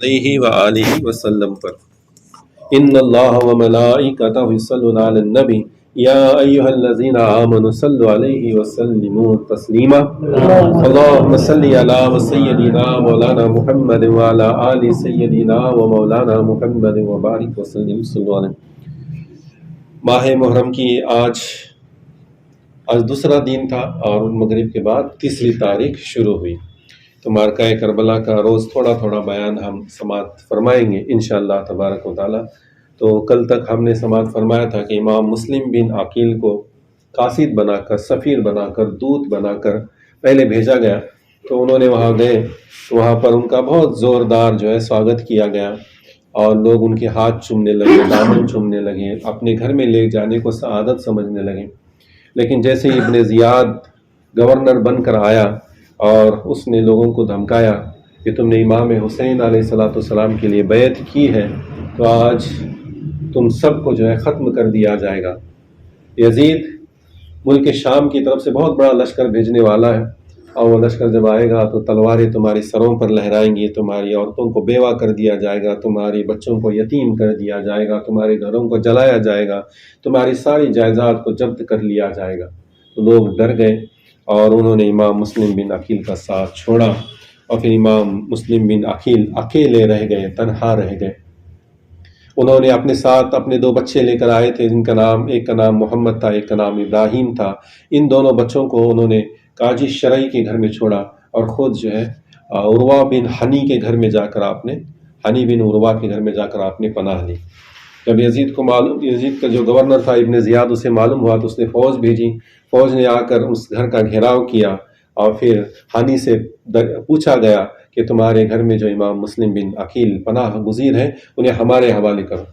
علیہ وآلہ وسلم پر ان اللہ و ملائکتہ یصلون علی النبی یا ایہا الذین آمنوا صلوا علیہ وسلموا تسلیما اللہم صلی علی سیدنا مولانا محمد وعلی آل سیدنا و مولانا محمد وبارک وسلم صلی اللہ علیہ۔ ماہ محرم کی آج دوسرا دن تھا اور مغرب کے بعد تیسری تاریخ شروع ہوئی، تو مارکہ کربلا کا روز تھوڑا تھوڑا بیان ہم سماعت فرمائیں گے انشاءاللہ تبارک و تعالی۔ تو کل تک ہم نے سماعت فرمایا تھا کہ امام مسلم بن عقیل کو قاصد بنا کر، سفیر بنا کر، دودت بنا کر پہلے بھیجا گیا، تو انہوں نے وہاں گئے، وہاں پر ان کا بہت زوردار سواگت کیا گیا، اور لوگ ان کے ہاتھ چومنے لگے، دامن چومنے لگے، اپنے گھر میں لے جانے کو سعادت سمجھنے لگے۔ لیکن جیسے ہی ابن زیاد گورنر بن کر آیا اور اس نے لوگوں کو دھمکایا کہ تم نے امام حسین علیہ السلام کے لیے بیعت کی ہے تو آج تم سب کو ختم کر دیا جائے گا۔ یزید ملک شام کی طرف سے بہت بڑا لشکر بھیجنے والا ہے، اور وہ لشکر جب آئے گا تو تلواریں تمہاری سروں پر لہرائیں گی، تمہاری عورتوں کو بیوہ کر دیا جائے گا، تمہاری بچوں کو یتیم کر دیا جائے گا، تمہارے گھروں کو جلایا جائے گا، تمہاری ساری جائیداد کو ضبط کر لیا جائے گا۔ تو لوگ ڈر گئے اور انہوں نے امام مسلم بن عقیل کا ساتھ چھوڑا، اور پھر امام مسلم بن عقیل اکیلے رہ گئے، تنہا رہ گئے۔ انہوں نے اپنے ساتھ اپنے دو بچے لے کر آئے تھے، جن کا نام، ایک کا نام محمد تھا، ایک کا نام ابراہیم تھا۔ ان دونوں بچوں کو انہوں نے قاضی شرعی کے گھر میں چھوڑا، اور خود عروہ بن حنی کے گھر میں جا کر حنی بن عروہ کے گھر میں جا کر آپ نے پناہ لی۔ جب یزید کا جو گورنر تھا ابن زیاد، اسے معلوم ہوا تو اس نے فوج بھیجی، فوج نے آ کر اس گھر کا گھیراؤ کیا، اور پھر حنی سے پوچھا گیا کہ تمہارے گھر میں جو امام مسلم بن عقیل پناہ گزیر ہیں انہیں ہمارے حوالے کرو۔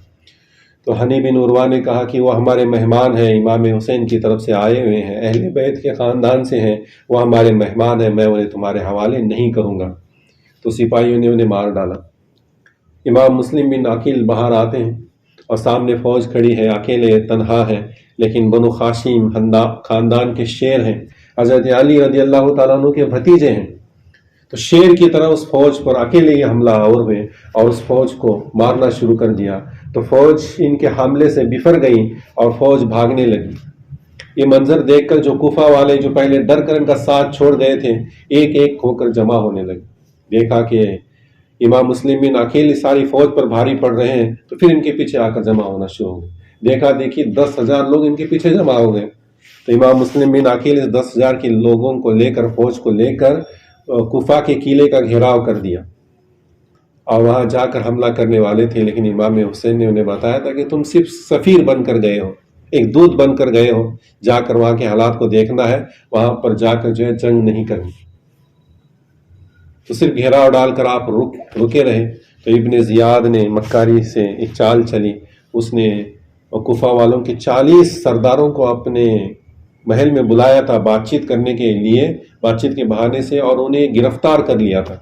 تو حنی بن عروہ نے کہا کہ وہ ہمارے مہمان ہیں، امام حسین کی طرف سے آئے ہوئے ہیں، اہل بیت کے خاندان سے ہیں، وہ ہمارے مہمان ہیں، میں انہیں تمہارے حوالے نہیں کروں گا۔ تو سپاہیوں نے انہیں مار ڈالا۔ امام مسلم بن عقیل باہر آتے ہیں اور سامنے فوج کھڑی ہے، اکیلے تنہا ہے، لیکن بنو خاشم خاندان کے شیر ہیں، حضرت علی رضی اللہ تعالیٰ عنہ کے بھتیجے ہیں، تو شیر کی طرح اس فوج پر اکیلے ہی حملہ آور ہوئے اور اس فوج کو مارنا شروع کر دیا۔ تو فوج ان کے حملے سے بفر گئی اور فوج بھاگنے لگی۔ یہ منظر دیکھ کر جو کوفہ والے جو پہلے ڈر کر ان کا ساتھ چھوڑ گئے تھے، ایک ایک ہو کر جمع ہونے لگے۔ دیکھا کہ امام مسلم بن عقیل ساری فوج پر بھاری پڑ رہے ہیں، تو پھر ان کے پیچھے آ کر جمع ہونا شروع ہو گئے۔ دیکھا دیکھی 10,000 لوگ ان کے پیچھے جمع ہو گئے۔ تو امام مسلم بن عقیل اس 10,000 کے لوگوں کو لے کر، فوج کو لے کر کوفہ کے قلعے کا گھیراؤ کر دیا، اور وہاں جا کر حملہ کرنے والے تھے، لیکن امام حسین نے انہیں بتایا تھا کہ تم صرف سفیر بن کر گئے ہو، ایک دودت بن کر گئے ہو، جا کر وہاں کے حالات کو دیکھنا ہے، وہاں پر جا کر جنگ نہیں کرنی۔ تو صرف گھیراؤ ڈال کر آپ رکے رہے۔ تو ابن زیاد نے مکاری سے ایک چال چلی، اس نے کوفہ والوں کے 40 سرداروں کو اپنے محل میں بلایا تھا بات چیت کرنے کے لیے، بات چیت کے بہانے سے، اور انہیں گرفتار کر لیا تھا۔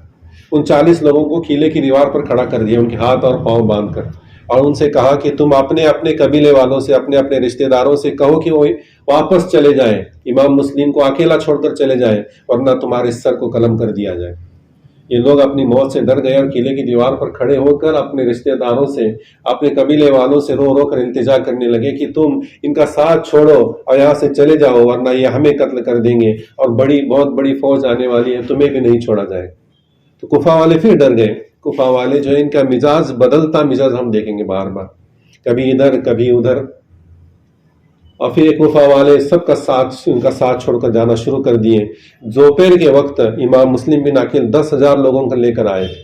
ان 40 لوگوں کو قلعے کی دیوار پر کھڑا کر دیا، ان کے ہاتھ اور پاؤں باندھ کر، اور ان سے کہا کہ تم اپنے اپنے قبیلے والوں سے، اپنے اپنے رشتہ داروں سے کہو کہ وہ واپس چلے جائیں، امام مسلم کو اکیلا چھوڑ کر چلے جائیں، ورنہ تمہارے سر کو قلم کر دیا جائے۔ یہ لوگ اپنی موت سے ڈر گئے اور قلعے کی دیوار پر کھڑے ہو کر اپنے رشتہ داروں سے، اپنے قبیلے والوں سے رو رو کر التجا کرنے لگے کہ تم ان کا ساتھ چھوڑو اور یہاں سے چلے جاؤ، ورنہ یہ ہمیں قتل کر دیں گے، اور بہت بڑی فوج آنے والی ہے، تمہیں بھی نہیں چھوڑا جائے۔ تو کوفہ والے پھر ڈر گئے۔ کوفہ والے ان کا مزاج بدلتا مزاج ہم دیکھیں گے بار بار، کبھی ادھر کبھی ادھر، اور پھر کوفہ والے سب کا ساتھ، ان کا ساتھ چھوڑ کر جانا شروع کر دیے۔ دوپہر کے وقت امام مسلم بن عقیل 10,000 لوگوں کو لے کر آئے تھے۔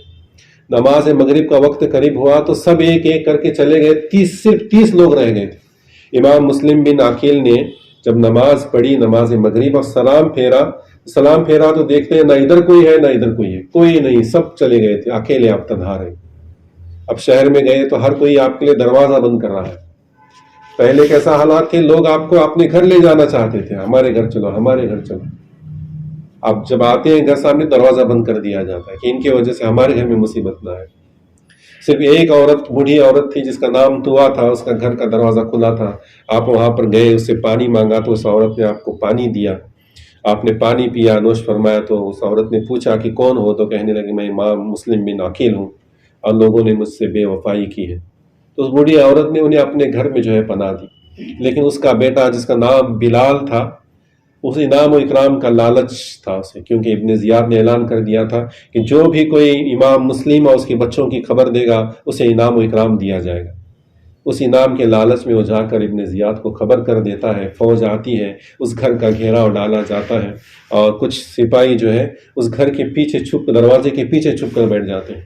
نماز مغرب کا وقت قریب ہوا تو سب ایک ایک کر کے چلے گئے، صرف 30 لوگ رہ گئے تھے۔ امام مسلم بن عقیل نے جب نماز پڑھی، نماز مغرب، اور سلام پھیرا تو دیکھتے ہیں نہ ادھر کوئی ہے نہ ادھر کوئی ہے، کوئی نہیں، سب چلے گئے تھے، اکیلے آپ تنہا رہے۔ اب شہر میں گئے تو ہر کوئی آپ کے لیے دروازہ بند کر رہا ہے۔ پہلے کیسا حالات تھے، لوگ آپ کو اپنے گھر لے جانا چاہتے تھے، ہمارے گھر چلو، ہمارے گھر چلو۔ اب جب آتے ہیں گھر سامنے دروازہ بند کر دیا جاتا ہے کہ ان کی وجہ سے ہمارے گھر میں مصیبت نہ آئے۔ صرف ایک عورت، بوڑھی عورت تھی جس کا نام توا تھا، اس کا گھر کا دروازہ کھلا تھا، آپ وہاں پر گئے، اس سے پانی مانگا تو اس عورت نے آپ کو پانی دیا، آپ نے پانی پیا، نوش فرمایا۔ تو اس عورت نے پوچھا کہ کون ہو، تو کہنے لگی میں امام مسلم بن عقیل ہوں۔ اور لوگوں نے مجھ سے بے وفائی کی ہے۔ تو اس بوڑھی عورت نے انہیں اپنے گھر میں جو ہے پناہ دی، لیکن اس کا بیٹا جس کا نام بلال تھا، اس انعام و اکرام کا لالچ تھا اسے، کیونکہ ابن زیاد نے اعلان کر دیا تھا کہ جو بھی کوئی امام مسلم اور اس کے بچوں کی خبر دے گا اسے انعام و اکرام دیا جائے گا۔ اس انعام کے لالچ میں وہ جا کر ابن زیاد کو خبر کر دیتا ہے، فوج آتی ہے، اس گھر کا گھیراؤ ڈالا جاتا ہے اور کچھ سپاہی جو ہے اس گھر کے پیچھے چھپ، دروازے کے پیچھے چھپ کر بیٹھ جاتے ہیں۔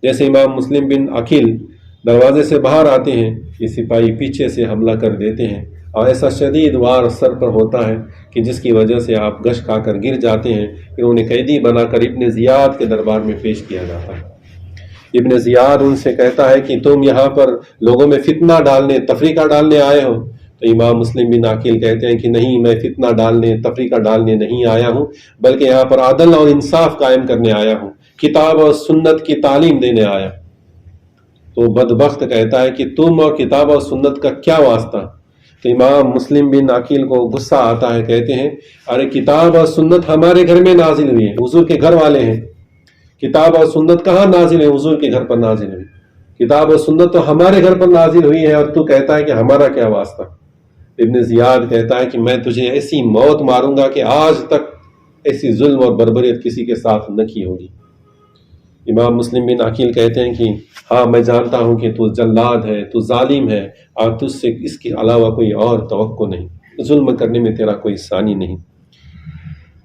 جیسے امام مسلم بن عقیل دروازے سے باہر آتے ہیں، یہ سپاہی پیچھے سے حملہ کر دیتے ہیں اور ایسا شدید وار سر پر ہوتا ہے کہ جس کی وجہ سے آپ گش کھا کر گر جاتے ہیں۔ پھر انہیں قیدی بنا کر ابن زیاد کے دربار میں پیش کیا جاتا ہے۔ ابن زیاد ان سے کہتا ہے کہ تم یہاں پر لوگوں میں فتنہ ڈالنے، تفریقہ ڈالنے آئے ہو؟ تو امام مسلم بن عقیل کہتے ہیں کہ نہیں، میں فتنہ ڈالنے، تفریقہ ڈالنے نہیں آیا ہوں، بلکہ یہاں پر عدل اور انصاف قائم کرنے آیا ہوں، کتاب اور سنت کی تعلیم دینے آیا۔ تو بدبخت کہتا ہے کہ تم اور کتاب اور سنت کا کیا واسطہ؟ تو امام مسلم بن عقیل کو غصہ آتا ہے، کہتے ہیں ارے کتاب اور سنت ہمارے گھر میں نازل ہوئی ہے، حضور کے گھر والے ہیں، کتاب اور سنت کہاں نازل ہے؟ حضور کے گھر پر نازل ہوئی، کتاب اور سنت تو ہمارے گھر پر نازل ہوئی ہے اور تو کہتا ہے کہ ہمارا کیا واسطہ؟ ابن زیاد کہتا ہے کہ میں تجھے ایسی موت ماروں گا کہ آج تک ایسی ظلم اور بربریت کسی کے ساتھ نہ کی ہوگی۔ امام مسلم بن عقیل کہتے ہیں کہ ہاں میں جانتا ہوں کہ تو جلاد ہے، تو ظالم ہے اور تجھ سے اس کے علاوہ کوئی اور توقع نہیں، ظلم کرنے میں تیرا کوئی ثانی نہیں۔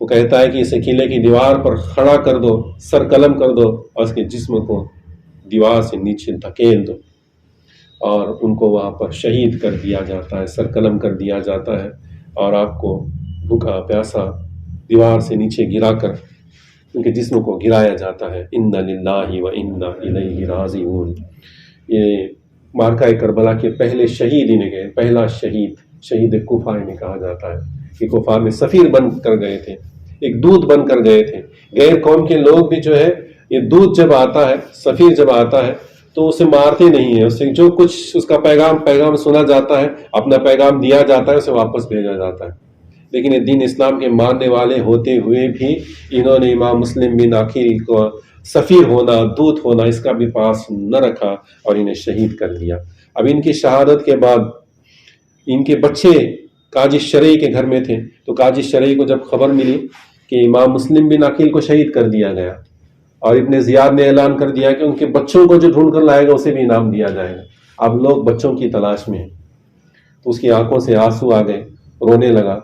وہ کہتا ہے کہ اسے قلعے کی دیوار پر کھڑا کر دو، سر قلم کر دو اور اس کے جسم کو دیوار سے نیچے دھکیل دو، اور ان کو وہاں پر شہید کر دیا جاتا ہے، سر قلم کر دیا جاتا ہے اور آپ کو بھوکا پیاسا دیوار سے نیچے گرا کر ان کے جسم کو گرایا جاتا ہے۔ انا للہ و انا الیہ راجعون۔ یہ معرکہ کربلا کے پہلے شہید انہیں گئے، پہلا شہید کوفہ انہیں کہا جاتا ہے کہ کوفہ میں سفیر بن کر گئے تھے، ایک دودت بن کر گئے تھے۔ غیر قوم کے لوگ بھی جو ہے، یہ دودت جب آتا ہے، سفیر جب آتا ہے تو اسے مارتے نہیں ہیں، اسے جو کچھ اس کا پیغام سنا جاتا ہے، اپنا پیغام دیا جاتا ہے، اسے واپس بھیجا جاتا ہے۔ لیکن یہ دین اسلام کے ماننے والے ہوتے ہوئے بھی انہوں نے امام مسلم بن عقیل کو سفیر ہونا، دودت ہونا اس کا بھی پاس نہ رکھا اور انہیں شہید کر دیا۔ اب ان کی شہادت کے بعد ان کے بچے قاضی شرعی کے گھر میں تھے، تو قاضی شرعی کو جب خبر ملی کہ امام مسلم بن عقیل کو شہید کر دیا گیا اور ابن زیاد نے اعلان کر دیا کہ ان کے بچوں کو جو ڈھونڈ کر لائے گا اسے بھی انعام دیا جائے گا، اب لوگ بچوں کی تلاش میں ہیں، تو اس کی آنکھوں سے آنسو آ گئے، رونے لگا۔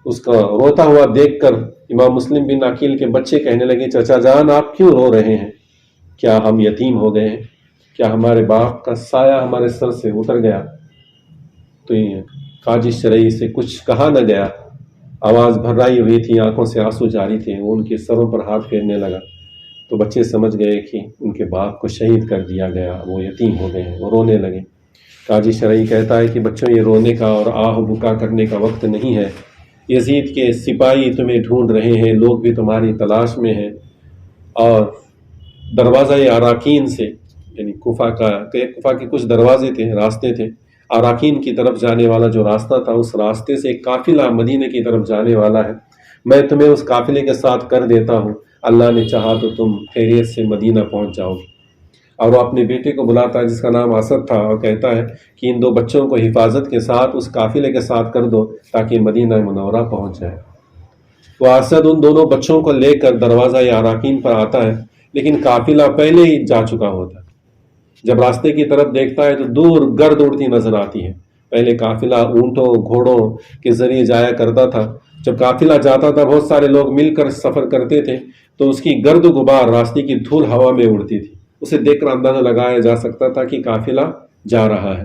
اس کا روتا ہوا دیکھ کر امام مسلم بن عقیل کے بچے کہنے لگے چچا جان آپ کیوں رو رہے ہیں؟ کیا ہم یتیم ہو گئے ہیں؟ کیا ہمارے باپ کا سایہ ہمارے سر سے اتر گیا؟ تو یہ قاضی شرعی سے کچھ کہا نہ گیا، آواز بھرائی ہوئی تھی، آنکھوں سے آنسو جاری تھے، وہ ان کے سروں پر ہاتھ پھیرنے لگا۔ تو بچے سمجھ گئے کہ ان کے باپ کو شہید کر دیا گیا، وہ یتیم ہو گئے ہیں، وہ رونے لگے۔ قاضی شرعی کہتا ہے کہ بچوں یہ رونے کا اور آہ بکا کرنے کا وقت نہیں ہے، یزید کے سپاہی تمہیں ڈھونڈ رہے ہیں، لوگ بھی تمہاری تلاش میں ہیں، اور دروازہ اراکین سے، یعنی کوفہ کے کچھ دروازے تھے، راستے تھے، اراکین کی طرف جانے والا جو راستہ تھا، اس راستے سے ایک قافلہ مدینے کی طرف جانے والا ہے، میں تمہیں اس قافلے کے ساتھ کر دیتا ہوں، اللہ نے چاہا تو تم خیریت سے مدینہ پہنچ جاؤ گے۔ اور وہ اپنے بیٹے کو بلاتا ہے جس کا نام اسد تھا، اور کہتا ہے کہ ان دو بچوں کو حفاظت کے ساتھ اس قافلے کے ساتھ کر دو تاکہ مدینہ منورہ پہنچ جائے۔ وہ اسد ان دونوں بچوں کو لے کر دروازہ اراکین پر آتا ہے، لیکن قافلہ پہلے ہی جا چکا ہوتا ہے۔ جب راستے کی طرف دیکھتا ہے تو دور گرد اڑتی نظر آتی ہے۔ پہلے قافلہ اونٹوں گھوڑوں کے ذریعے جایا کرتا تھا، جب قافلہ جاتا تھا بہت سارے لوگ مل کر سفر کرتے تھے تو اس کی گرد و غبار، راستے کی دھول ہوا میں اڑتی تھی، اسے دیکھ کر اندازہ لگایا جا سکتا تھا کہ قافلہ جا رہا ہے۔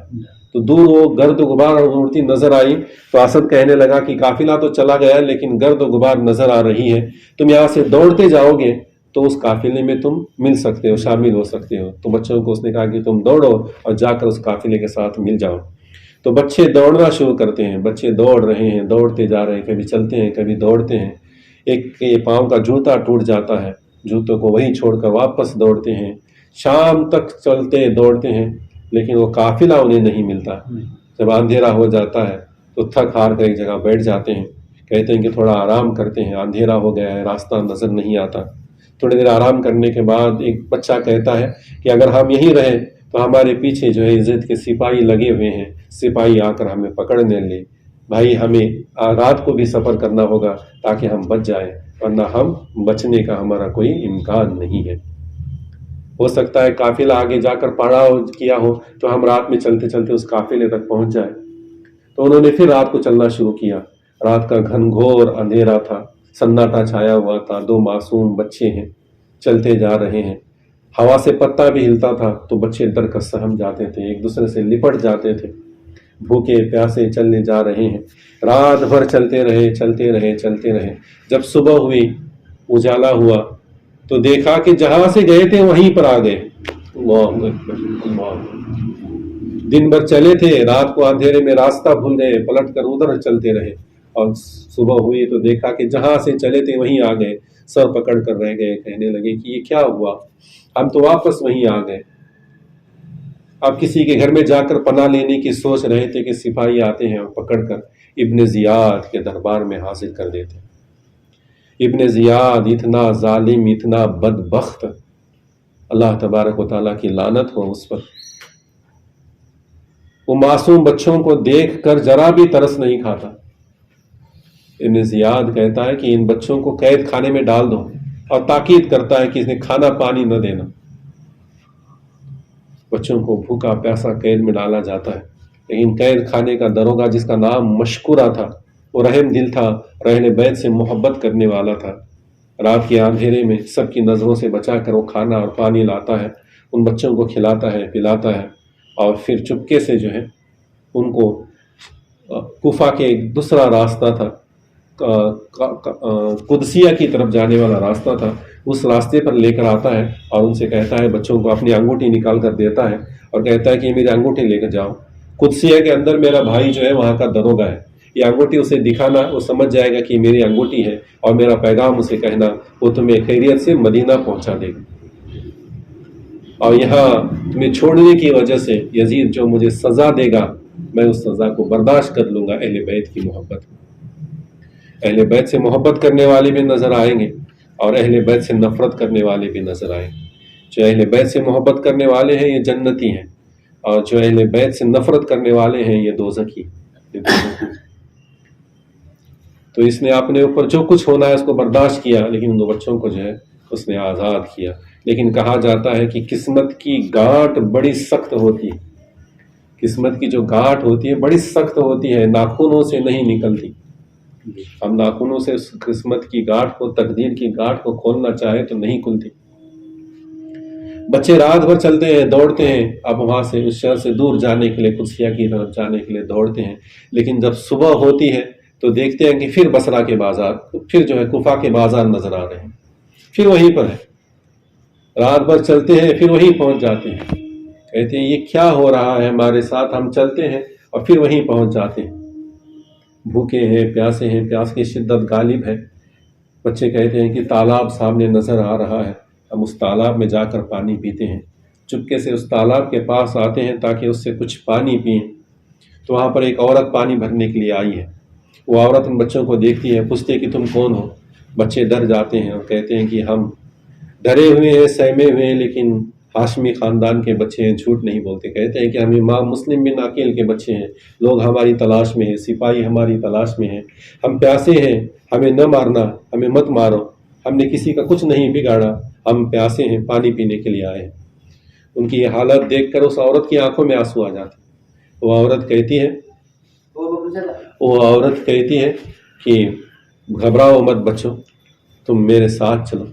تو دور وہ گرد و غبار اڑتی نظر آئی تو اسد کہنے لگا کہ قافلہ تو چلا گیا لیکن گرد و غبار نظر آ رہی ہے، تم یہاں سے دوڑتے جاؤ گے تو اس قافلے میں تم مل سکتے ہو، شامل ہو سکتے ہو۔ تو بچوں کو اس نے کہا کہ تم دوڑو اور جا کر اس قافلے کے ساتھ مل جاؤ۔ تو بچے دوڑنا شروع کرتے ہیں، بچے دوڑ رہے ہیں، دوڑتے جا رہے ہیں، کبھی چلتے ہیں کبھی دوڑتے ہیں۔ ایک کے پاؤں کا جوتا ٹوٹ جاتا ہے، جوتوں کو وہیں چھوڑ کر واپس دوڑتے ہیں، شام تک چلتے دوڑتے ہیں، لیکن وہ قافلہ انہیں نہیں ملتا۔ جب اندھیرا ہو جاتا ہے تو تھک ہار کر ایک جگہ بیٹھ جاتے ہیں، کہتے ہیں کہ تھوڑا آرام کرتے ہیں، اندھیرا ہو گیا ہے، راستہ نظر نہیں آتا۔ تھوڑی دیر آرام کرنے کے بعد ایک بچہ کہتا ہے کہ اگر ہم یہیں رہیں تو ہمارے پیچھے جو ہے عزت کے سپاہی لگے ہوئے ہیں، سپاہی آ کر ہمیں پکڑنے لے، بھائی ہمیں رات کو بھی سفر کرنا ہوگا تاکہ ہم بچ جائیں، ورنہ ہم بچنے کا ہمارا کوئی امکان نہیں ہے۔ ہو سکتا ہے قافلہ آگے جا کر پڑاؤ کیا ہو تو ہم رات میں چلتے چلتے اس قافلے تک پہنچ جائیں۔ تو انہوں نے پھر رات کو چلنا شروع کیا۔ رات کا گھنگھور اندھیرا تھا، سناٹا چھایا ہوا تھا، دو معصوم بچے ہیں، چلتے جا رہے ہیں، ہوا سے پتا بھی ہلتا تھا تو بچے ڈر کر سہم جاتے تھے، ایک دوسرے سے لپٹ جاتے تھے، بھوکے پیاسے چلنے جا رہے ہیں، رات بھر چلتے رہے چلتے رہے چلتے رہے۔ جب صبح ہوئی، اجالا ہوا تو دیکھا کہ جہاں سے گئے تھے وہیں پر آ گئے۔ اللہ اکبر، اللہ اکبر۔ دن بھر چلے تھے، رات کو اندھیرے میں راستہ بھول گئے، پلٹ کر ادھر چلتے رہے، اور صبح ہوئی تو دیکھا کہ جہاں سے چلے تھے وہیں آ گئے۔ سر پکڑ کر رہ گئے، کہنے لگے کہ یہ کیا ہوا، ہم تو واپس وہیں آ گئے۔ اب کسی کے گھر میں جا کر پناہ لینے کی سوچ رہے تھے کہ سپاہی آتے ہیں اور پکڑ کر ابن زیاد کے دربار میں حاضر کر دیتے۔ ابن زیاد اتنا ظالم، اتنا بدبخت، اللہ تبارک و تعالیٰ کی لعنت ہو اس پر، وہ معصوم بچوں کو دیکھ کر ذرا بھی ترس نہیں کھاتا۔ ابن زیاد کہتا ہے کہ ان بچوں کو قید خانے میں ڈال دو، اور تاکید کرتا ہے کہ انہیں کھانا پانی نہ دینا۔ بچوں کو بھوکا پیاسا قید میں ڈالا جاتا ہے، لیکن قید خانے کا داروغہ جس کا نام مشکورہ تھا، وہ رحم دل تھا، اور اہل بیت سے محبت کرنے والا تھا۔ رات کے اندھیرے میں سب کی نظروں سے بچا کر وہ کھانا اور پانی لاتا ہے، ان بچوں کو کھلاتا ہے پلاتا ہے، اور پھر چپکے سے جو ہے ان کو کوفہ کے ایک دوسرا راستہ تھا، قدسیہ کی طرف جانے والا راستہ تھا، اس راستے پر لے کر آتا ہے اور ان سے کہتا ہے، بچوں کو اپنی انگوٹھی نکال کر دیتا ہے اور کہتا ہے کہ یہ میری انگوٹھی لے کر جاؤ، قدسیہ کے اندر میرا بھائی جو ہے وہاں کا داروغہ ہے، یہ انگوٹھی اسے دکھانا، وہ سمجھ جائے گا کہ میری انگوٹھی ہے، اور میرا پیغام اسے کہنا، وہ تمہیں خیریت سے مدینہ پہنچا دے گا، اور یہاں تمہیں چھوڑنے کی وجہ سے یزید جو مجھے سزا دے گا میں اس سزا کو برداشت کر لوں گا۔ اہل بیت کی محبت، اہل بیت سے محبت کرنے والے بھی نظر آئیں گے اور اہل بیت سے نفرت کرنے والے بھی نظر آئیں گے۔ جو اہل بیت سے محبت کرنے والے ہیں یہ جنتی ہیں، اور جو اہل بیت سے نفرت کرنے والے ہیں یہ دوزخی۔ تو اس نے اپنے اوپر جو کچھ ہونا ہے اس کو برداشت کیا، لیکن دو بچوں کو جو ہے اس نے آزاد کیا۔ لیکن کہا جاتا ہے کہ قسمت کی گانٹ بڑی سخت ہوتی ہے، قسمت کی جو گانٹ ہوتی ہے بڑی سخت ہوتی ہے، ناخنوں سے نہیں نکلتی۔ ہم ناخنوں سے اس قسمت کی گانٹ کو، تقدیر کی گانٹ کو کھولنا چاہے تو نہیں کھلتی۔ بچے رات بھر چلتے ہیں، دوڑتے ہیں، اب وہاں سے اس شہر سے دور جانے کے لیے، قدسیہ کی طرف جانے کے لیے دوڑتے ہیں، لیکن جب صبح ہوتی ہے تو دیکھتے ہیں کہ پھر بصرہ کے بازار، پھر جو ہے کوفہ کے بازار نظر آ رہے ہیں، پھر وہیں پر ہے۔ رات بھر چلتے ہیں، پھر وہیں پہنچ جاتے ہیں، کہتے ہیں یہ کیا ہو رہا ہے ہمارے ساتھ، ہم چلتے ہیں اور پھر وہیں پہنچ جاتے ہیں، بھوکے ہیں پیاسے ہیں، پیاس کی شدت غالب ہے۔ بچے کہتے ہیں کہ تالاب سامنے نظر آ رہا ہے، ہم اس تالاب میں جا کر پانی پیتے ہیں، چپکے سے اس تالاب کے پاس آتے ہیں تاکہ اس سے کچھ پانی پئیں، تو وہاں پر ایک عورت پانی بھرنے کے لیے آئی ہے۔ وہ عورت ان بچوں کو دیکھتی ہے، پوچھتی ہے کہ تم کون ہو؟ بچے ڈر جاتے ہیں اور کہتے ہیں کہ ہم ڈرے ہوئے ہیں، سہمے ہوئے ہیں، لیکن ہاشمی خاندان کے بچے ہیں، جھوٹ نہیں بولتے۔ کہتے ہیں کہ ہم امام مسلم بن عقیل کے بچے ہیں، لوگ ہماری تلاش میں ہیں، سپاہی ہماری تلاش میں ہیں، ہم پیاسے ہیں، ہمیں نہ مارنا، ہمیں مت مارو، ہم نے کسی کا کچھ نہیں بگاڑا، ہم پیاسے ہیں، پانی پینے کے لیے آئے ہیں۔ ان کی یہ حالت دیکھ کر اس عورت کی آنکھوں میں آنسو آ جاتے۔ وہ عورت کہتی ہے کہ گھبراؤ مت بچوں، تم میرے ساتھ چلو،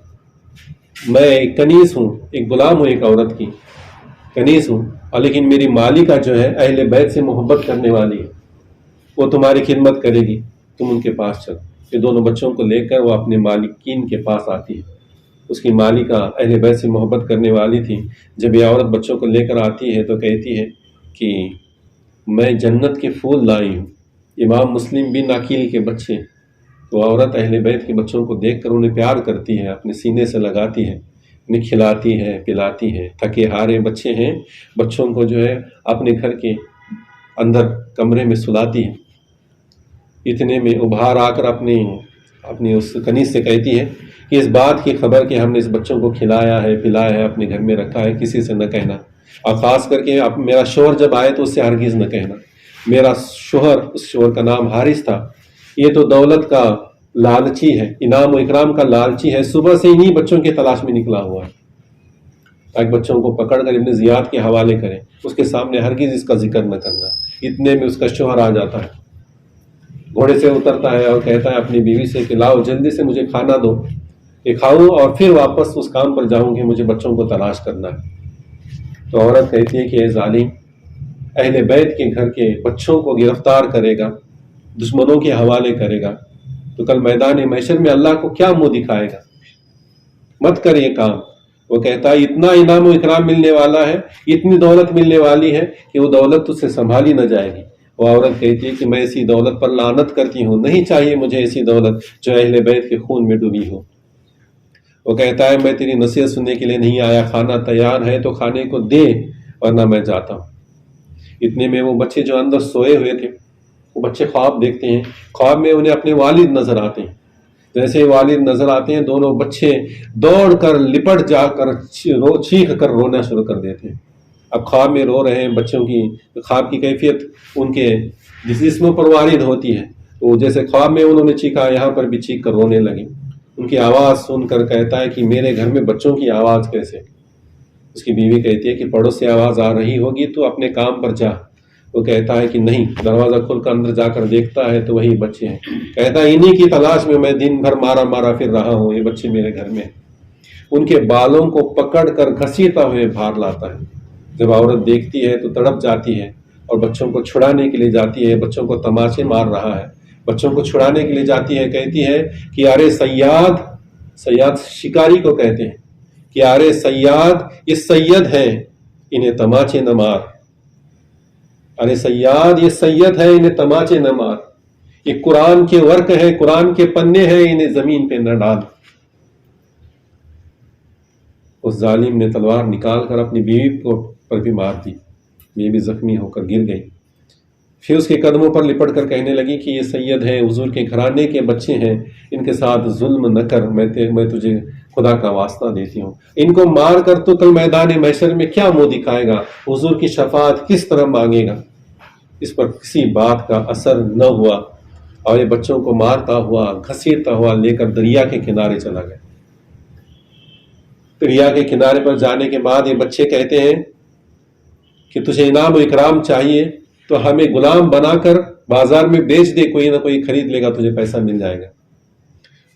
میں ایک کنیز ہوں، ایک غلام ہوں، ایک عورت کی کنیز ہوں، اور لیکن میری مالکہ جو ہے اہل بیت سے محبت کرنے والی ہے، وہ تمہاری خدمت کرے گی، تم ان کے پاس چلو۔ یہ دونوں بچوں کو لے کر وہ اپنے مالکین کے پاس آتی ہے۔ اس کی مالکہ اہل بیت سے محبت کرنے والی تھی۔ جب یہ عورت بچوں کو لے کر آتی ہے تو کہتی ہے کہ میں جنت کے پھول لائی ہوں، امام مسلم بن عقیل کے بچے۔ تو عورت اہل بیت کے بچوں کو دیکھ کر انہیں پیار کرتی ہے، اپنے سینے سے لگاتی ہے، انہیں کھلاتی ہے پلاتی ہے۔ تھکے ہارے بچے ہیں، بچوں کو جو ہے اپنے گھر کے اندر کمرے میں سلاتی ہے۔ اتنے میں ابھار آ کر اپنی اس کنیز سے کہتی ہے کہ اس بات کی خبر کہ ہم نے اس بچوں کو کھلایا ہے پلایا ہے اپنے گھر میں رکھا ہے کسی سے نہ کہنا، اور خاص کر کے اب میرا شوہر جب آئے تو اس سے ہرگز نہ کہنا۔ میرا شوہر، اس شوہر کا نام حارث تھا، یہ تو دولت کا لالچی ہے، انعام و اکرام کا لالچی ہے، صبح سے انہی بچوں کی تلاش میں نکلا ہوا ہے تاکہ بچوں کو پکڑ کر ابن زیاد کے حوالے کریں، اس کے سامنے ہرگز اس کا ذکر نہ کرنا۔ اتنے میں اس کا شوہر آ جاتا ہے، گھوڑے سے اترتا ہے اور کہتا ہے اپنی بیوی سے کہ لاؤ جلدی سے مجھے کھانا دو کہ کھاؤں اور پھر واپس اس کام پر جاؤں کہ مجھے بچوں کو تلاش کرنا ہے۔ تو عورت کہتی ہے کہ اے ظالم، اہل بیت کے گھر کے بچوں کو گرفتار کرے گا، دشمنوں کے حوالے کرے گا تو کل میدان محشر میں اللہ کو کیا منہ دکھائے گا؟ مت کر یہ کام۔ وہ کہتا ہے اتنا انعام و اکرام ملنے والا ہے، اتنی دولت ملنے والی ہے کہ وہ دولت تجھ سے سنبھالی نہ جائے گی۔ وہ عورت کہتی ہے کہ میں ایسی دولت پر لعنت کرتی ہوں، نہیں چاہیے مجھے ایسی دولت جو اہل بیت کے خون میں ڈوبی ہو۔ وہ کہتا ہے میں تیری نصیحت سننے کے لیے نہیں آیا، کھانا تیار ہے تو کھانے کو دے ورنہ میں جاتا ہوں۔ اتنے میں وہ بچے جو اندر سوئے ہوئے تھے، وہ بچے خواب دیکھتے ہیں، خواب میں انہیں اپنے والد نظر آتے ہیں۔ جیسے والد نظر آتے ہیں دونوں بچے دوڑ کر لپٹ جا کر چیخ کر رونا شروع کر دیتے ہیں۔ اب خواب میں رو رہے ہیں، بچوں کی خواب کی کیفیت ان کے جسموں پر وارد ہوتی ہے، تو جیسے خواب میں انہوں نے چیخا یہاں پر بھی چیخ کر رونے لگے۔ ان کی آواز سن کر کہتا ہے کہ میرے گھر میں بچوں کی آواز کیسے؟ اس کی بیوی کہتی ہے کہ پڑوس سے آواز آ رہی ہوگی تو اپنے کام پر جا۔ وہ کہتا ہے کہ نہیں، دروازہ کھول کر اندر جا کر دیکھتا ہے تو وہی بچے ہیں۔ کہتا ہے انہی کی تلاش میں دن بھر مارا مارا پھر رہا ہوں، یہ بچے میرے گھر میں ہیں۔ ان کے بالوں کو پکڑ کر گھسیٹتا ہوئے باہر لاتا ہے۔ جب عورت دیکھتی ہے تو تڑپ جاتی ہے اور بچوں کو چھڑانے کے لیے جاتی ہے، بچوں کو تماچے مار رہا ہے، بچوں کو چھڑانے کے لیے جاتی ہے، کہتی ہے کہ ارے صیاد، صیاد شکاری کو کہتے ہیں کہ ارے صیاد یہ سید ہے، انہیں تماچے نہ مار، ارے صیاد یہ سید ہے، انہیں تماچے نہ مار، یہ قرآن کے ورق ہے، قرآن کے پنے ہیں، انہیں زمین پہ نہ ڈال۔ اس ظالم نے تلوار نکال کر اپنی بیوی کو پر بھی مار دی، بیوی زخمی ہو کر گر گئی۔ پھر اس کے قدموں پر لپٹ کر کہنے لگی کہ یہ سید ہیں، حضور کے گھرانے کے بچے ہیں، ان کے ساتھ ظلم نہ کر، میں تجھے خدا کا واسطہ دیتی ہوں، ان کو مار کر تو کل میدان محشر میں کیا منہ دکھائے گا، حضور کی شفاعت کس طرح مانگے گا؟ اس پر کسی بات کا اثر نہ ہوا اور یہ بچوں کو مارتا ہوا گھسیٹتا ہوا لے کر دریا کے کنارے چلا گیا۔ دریا کے کنارے پر جانے کے بعد یہ بچے کہتے ہیں کہ تجھے انعام و اکرام چاہیے تو ہمیں غلام بنا کر بازار میں بیچ دے، کوئی نہ کوئی خرید لے گا، تجھے پیسہ مل جائے گا،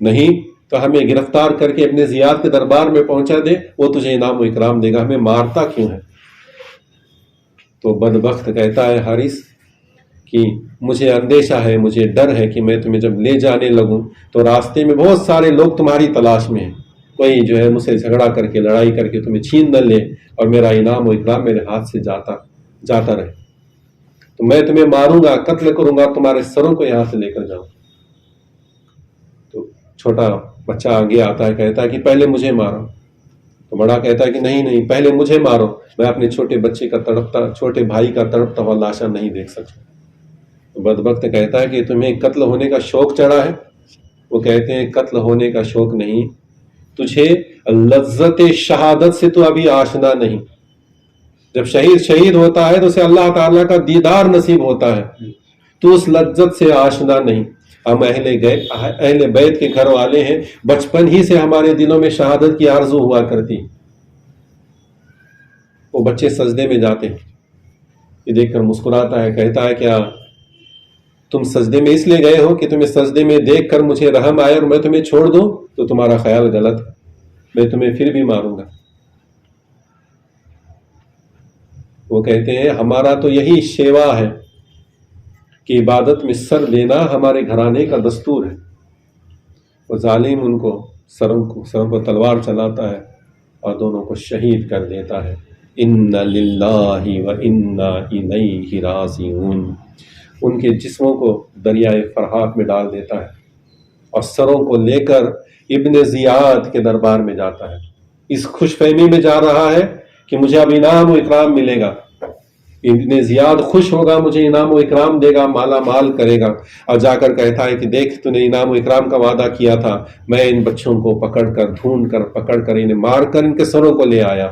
نہیں تو ہمیں گرفتار کر کے ابن زیاد کے دربار میں پہنچا دے، وہ تجھے انعام و اکرام دے گا، ہمیں مارتا کیوں ہے؟ تو بدبخت کہتا ہے حارث کہ مجھے اندیشہ ہے، مجھے ڈر ہے کہ میں تمہیں جب لے جانے لگوں تو راستے میں بہت سارے لوگ تمہاری تلاش میں ہیں، کوئی جو ہے مجھ سے جھگڑا کر کے لڑائی کر کے تمہیں چھین نہ لے اور میرا انعام و اکرام میرے ہاتھ سے جاتا رہے، تو میں تمہیں ماروں گا، قتل کروں گا، تمہارے سروں کو یہاں سے لے کر جاؤں۔ تو چھوٹا بچہ آگے آتا ہے، کہتا ہے کہ پہلے مجھے مارو، تو بڑا کہتا ہے کہ نہیں پہلے مجھے مارو، میں اپنے چھوٹے بچے کا چھوٹے بھائی کا تڑپتا ہوا لاشا نہیں دیکھ سکتا۔ تو بدبخت کہتا ہے کہ تمہیں قتل ہونے کا شوق چڑھا ہے؟ وہ کہتے ہیں قتل ہونے کا شوق نہیں، تجھے لذت شہادت سے تو ابھی آشنا نہیں۔ جب شہید ہوتا ہے تو اسے اللہ تعالیٰ کا دیدار نصیب ہوتا ہے، تو اس لذت سے آشنا نہیں۔ ہم اہل بیت کے گھر والے ہیں، بچپن ہی سے ہمارے دلوں میں شہادت کی آرزو ہوا کرتی۔ وہ بچے سجدے میں جاتے ہیں، یہ دیکھ کر مسکراتا ہے، کہتا ہے کیا تم سجدے میں اس لیے گئے ہو کہ تمہیں سجدے میں دیکھ کر مجھے رحم آئے اور میں تمہیں چھوڑ دوں؟ تو تمہارا خیال غلط ہے، میں تمہیں پھر بھی ماروں گا۔ وہ کہتے ہیں ہمارا تو یہی شیوا ہے کہ عبادت میں سر دینا ہمارے گھرانے کا دستور ہے۔ وہ ظالم ان کو سروں کو تلوار چلاتا ہے اور دونوں کو شہید کر دیتا ہے۔ ان للہ و انا الیہ راجعون۔ ان کے جسموں کو دریائے فرات میں ڈال دیتا ہے اور سروں کو لے کر ابن زیاد کے دربار میں جاتا ہے، اس خوش فہمی میں جا رہا ہے کہ مجھے اب انعام و اکرام ملے گا، ابن زیاد خوش ہوگا، مجھے انعام و اکرام دے گا، مالا مال کرے گا، اور جا کر کہتا ہے کہ دیکھ تو نے انعام و اکرام کا وعدہ کیا تھا، میں ان بچوں کو پکڑ کر ڈھونڈ کر پکڑ کر انہیں مار کر ان کے سروں کو لے آیا،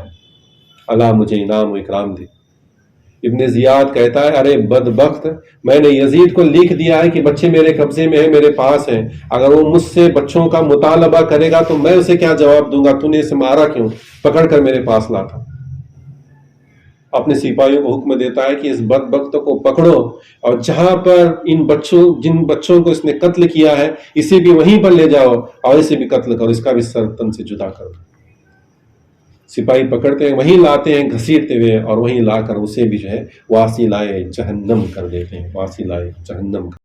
اللہ مجھے انعام و اکرام دے۔ ابن زیاد کہتا ہے ارے بدبخت، میں نے یزید کو لکھ دیا ہے کہ بچے میرے قبضے میں ہیں، میرے پاس ہیں، اگر وہ مجھ سے بچوں کا مطالبہ کرے گا تو میں اسے کیا جواب دوں گا، تو نے اسے مارا کیوں، پکڑ کر میرے پاس لاتا۔ اپنے سپاہیوں کو حکم دیتا ہے کہ اس بدبخت کو پکڑو اور جہاں پر جن بچوں کو اس نے قتل کیا ہے اسے بھی وہیں پر لے جاؤ اور اسے بھی قتل کرو، اس کا بھی سر تن سے جدا کرو۔ سپاہی پکڑتے ہیں، وہیں لاتے ہیں گھسیٹتے ہوئے، اور وہیں لا کر اسے بھی جو ہے واصلائے جہنم کر دیتے ہیں، واصلائے جہنم کر